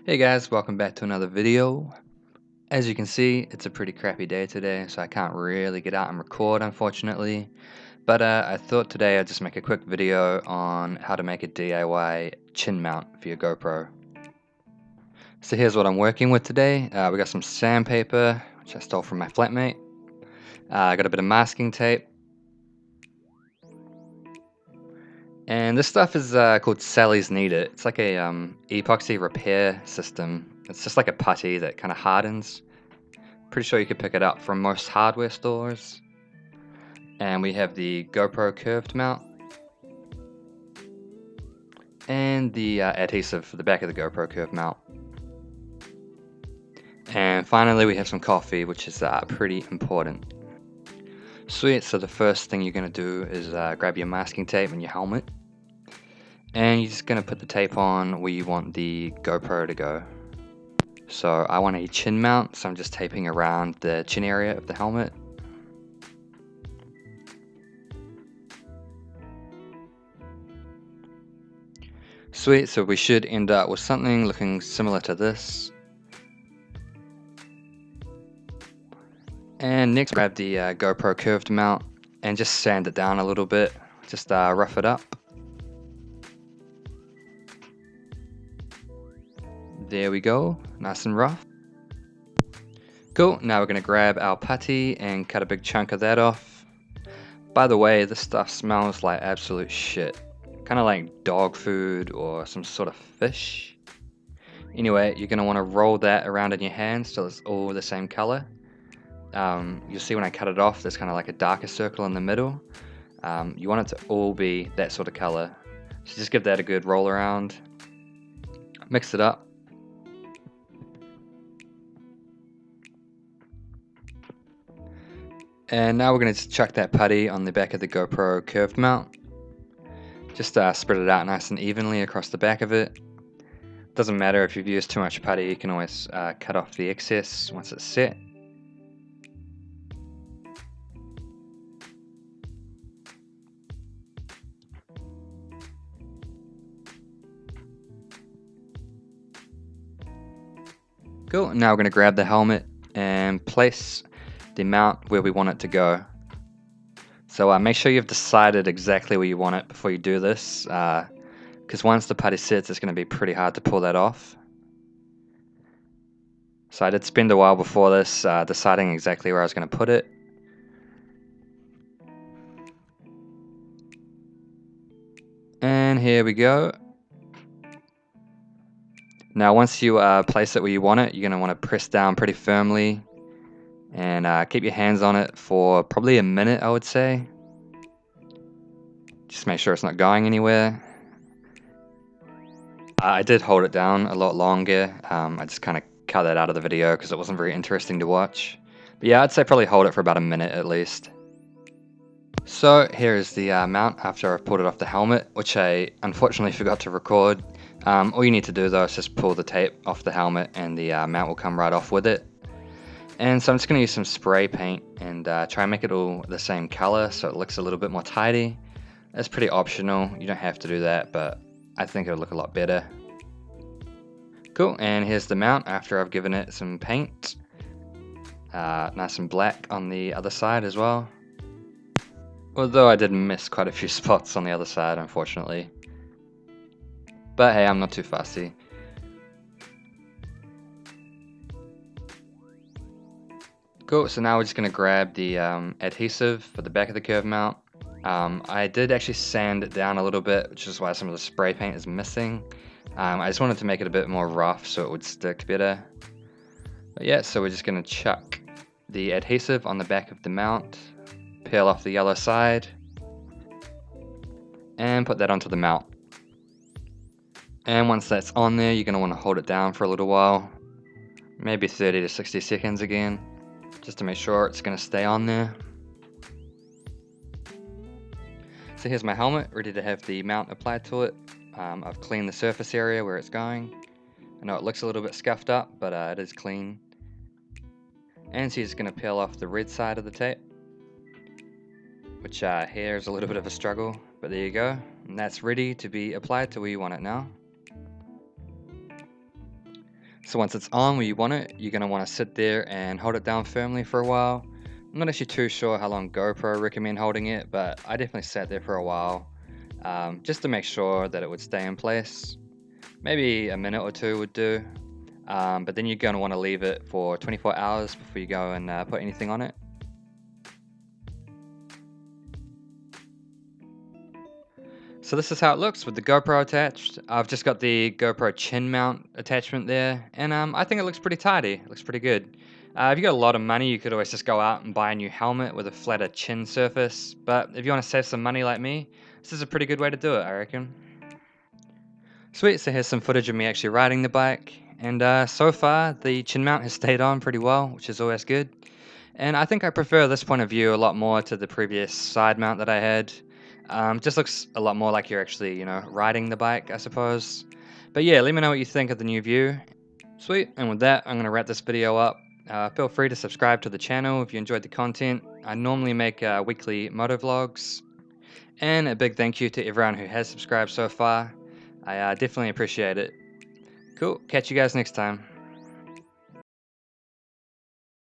Hey guys, welcome back to another video. As you can see, it's a pretty crappy day today, so I can't really get out and record, unfortunately. But I thought today I'd just make a quick video on how to make a DIY chin mount for your GoPro. So here's what I'm working with today. We got some sandpaper, which I stole from my flatmate. I got a bit of masking tape. And this stuff is called Sally's Need It. It's like a epoxy repair system. It's just like a putty that kind of hardens. Pretty sure you could pick it up from most hardware stores. And we have the GoPro curved mount. And the adhesive for the back of the GoPro curved mount. And finally we have some coffee, which is pretty important. Sweet, so the first thing you're going to do is grab your masking tape and your helmet. And you're just going to put the tape on where you want the GoPro to go. So I want a chin mount, so I'm just taping around the chin area of the helmet. Sweet, so we should end up with something looking similar to this. And next grab the GoPro curved mount and just sand it down a little bit, just rough it up. There we go, nice and rough. Cool, now we're going to grab our putty and cut a big chunk of that off. By the way, this stuff smells like absolute shit. Kind of like dog food or some sort of fish. Anyway, you're going to want to roll that around in your hand so it's all the same color. You'll see when I cut it off, there's kind of like a darker circle in the middle. You want it to all be that sort of color. So just give that a good roll around. Mix it up. And now we're going to chuck that putty on the back of the GoPro curved mount. Just spread it out nice and evenly across the back of it. Doesn't matter if you've used too much putty, you can always cut off the excess once it's set. Cool, now we're going to grab the helmet and place the mount where we want it to go. So make sure you've decided exactly where you want it before you do this, because once the putty sits, it's going to be pretty hard to pull that off. So I did spend a while before this deciding exactly where I was going to put it. And here we go. Now once you place it where you want it, you're going to want to press down pretty firmly and keep your hands on it for probably a minute, I would say. Just make sure it's not going anywhere. I did hold it down a lot longer. I just kind of cut that out of the video because it wasn't very interesting to watch. But yeah, I'd say probably hold it for about a minute at least. So here is the mount after I've pulled it off the helmet, which I unfortunately forgot to record. All you need to do though is just pull the tape off the helmet and the mount will come right off with it. And so I'm just going to use some spray paint and try and make it all the same color so it looks a little bit more tidy. That's pretty optional, you don't have to do that, but I think it'll look a lot better. Cool, and here's the mount after I've given it some paint. Nice and black on the other side as well. Although I did miss quite a few spots on the other side, unfortunately. But hey, I'm not too fussy. Cool, so now we're just going to grab the adhesive for the back of the curve mount. I did actually sand it down a little bit, which is why some of the spray paint is missing. I just wanted to make it a bit more rough so it would stick better. But yeah, so we're just going to chuck the adhesive on the back of the mount, peel off the yellow side, and put that onto the mount. And once that's on there, you're going to want to hold it down for a little while, maybe 30 to 60 seconds again, just to make sure it's going to stay on there. So here's my helmet, ready to have the mount applied to it. I've cleaned the surface area where it's going. I know it looks a little bit scuffed up, but it is clean. And so you're just going to peel off the red side of the tape, which here is a little bit of a struggle, but there you go. And that's ready to be applied to where you want it now. So once it's on where you want it, you're going to want to sit there and hold it down firmly for a while. I'm not actually too sure how long GoPro recommend holding it, but I definitely sat there for a while just to make sure that it would stay in place. Maybe a minute or two would do, but then you're going to want to leave it for 24 hours before you go and put anything on it. So this is how it looks with the GoPro attached. I've just got the GoPro chin mount attachment there, and I think it looks pretty tidy. It looks pretty good. If you got a lot of money, you could always just go out and buy a new helmet with a flatter chin surface, but if you want to save some money like me, this is a pretty good way to do it, I reckon. Sweet, so here's some footage of me actually riding the bike, and so far the chin mount has stayed on pretty well, which is always good. And I think I prefer this point of view a lot more to the previous side mount that I had. Just looks a lot more like you're actually, riding the bike, I suppose. But yeah, let me know what you think of the new view. Sweet, and with that, I'm going to wrap this video up. Feel free to subscribe to the channel if you enjoyed the content. I normally make weekly motovlogs. And a big thank you to everyone who has subscribed so far. I definitely appreciate it. Cool, catch you guys next time.